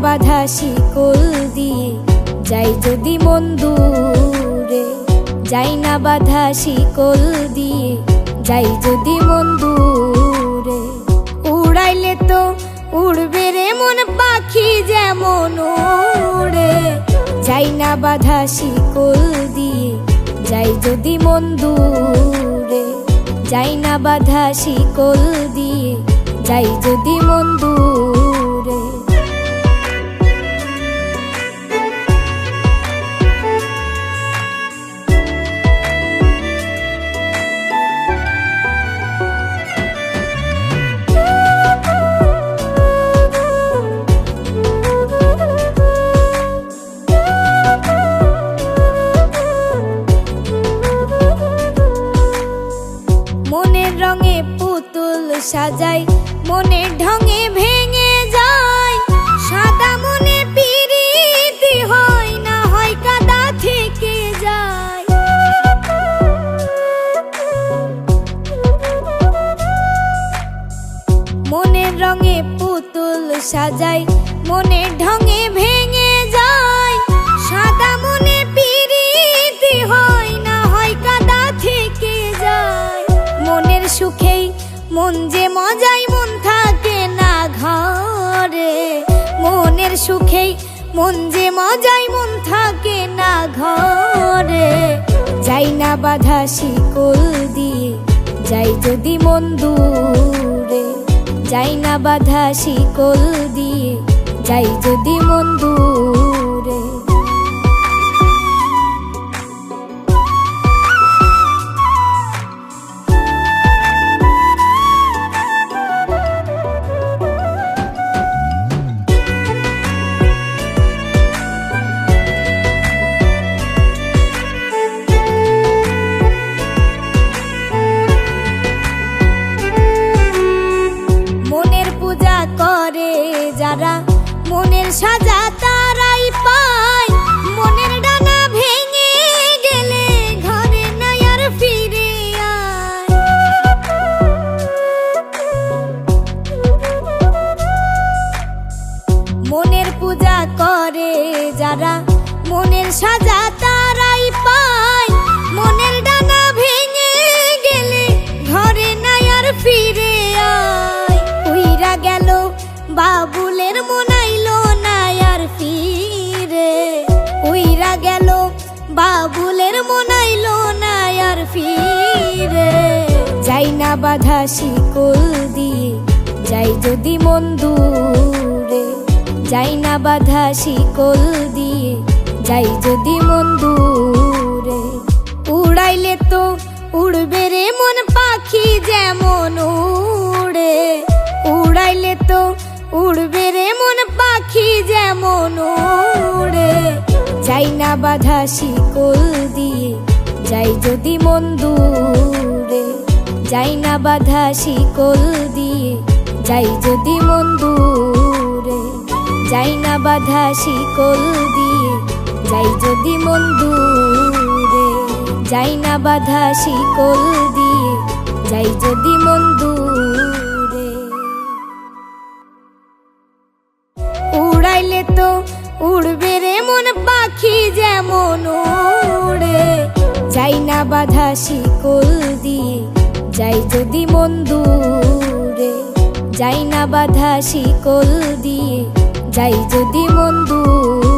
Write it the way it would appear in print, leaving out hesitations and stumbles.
বাঁধা শিকল দিয়ে যাই যদি মন দূরে, যাই না বাঁধা শিকল দিয়ে যাই যদি মন দূরে। উড়াইলে তো উড়বে রে মন পাখি যেমন উড়ে, যাই না বাঁধা শিকল দিয়ে যাই যদি মন দূরে, যাই না বাঁধা শিকল দিয়ে যাই যদি মন দূরে। মনের রঙে পুতুল সাজাই, মনের ঢঙে ভেঙে যায়, সাদা মনে পিরিতি হয় না হয় কাদা থেকে যায়। মনের রঙে পুতুল সাজাই, মনের ঢঙে ভেঙে যায়, সাদা মনে পিরিতি হয় না হয় কাদা থেকে যায়। মনের সুখেই মন যে মজায় মন থাকে না ঘরে, মনের সুখেই মন যে মজায় মন থাকে না ঘরে। যাই না বাঁধা শিকল দিয়ে যাই যদি মন দূরে, যাই না বাঁধা শিকল দিয়ে যাই যদি মন দূরে। করে যারা মনের সাজা তারাই পায়, মনের ডানা ভেঙে গেলে ঘরে নাই আর ফিরে আয়। মনের পূজা করে যারা মনের সাজা তারাই পায়, মনের ডানা ভেঙে গেলে ঘরে নাই আর ফিরে আয়। উইরা গেল বাবুলের মন আইলো না আর ফিরে, উইরা গেল বাবুলের মন আইলো না আর ফিরে। যাই না বাঁধা শিকল দিয়ে যাই যদি মন দূরে, যাই না বাঁধা শিকল দিয়ে যাই যদি মন দূরে। উড়াইলে তো উড়বে রে মন পাখি যেমন উড়ে, উড়াইলে তো উড়বে রে মন পাখি যেমন উড়ে। যাই না বাঁধা শিকল দিয়ে যাই যদি মন দূরে, যাই না বাঁধা শিকল দিয়ে যাই যদি মন দূরে, যাই না বাঁধা শিকল দিয়ে যাই যদি মন দূরে, যাই না বাঁধা শিকল দিয়ে যাই যদি মন দূরে। উড়াইলে তো উড়বে রে মন পাখি যেমন উড়ে, যাই না বাঁধা শিকল দিয়ে যাই যদি মন দূরে, যাই না বাঁধা শিকল দিয়ে যাই যদি মন দূরে।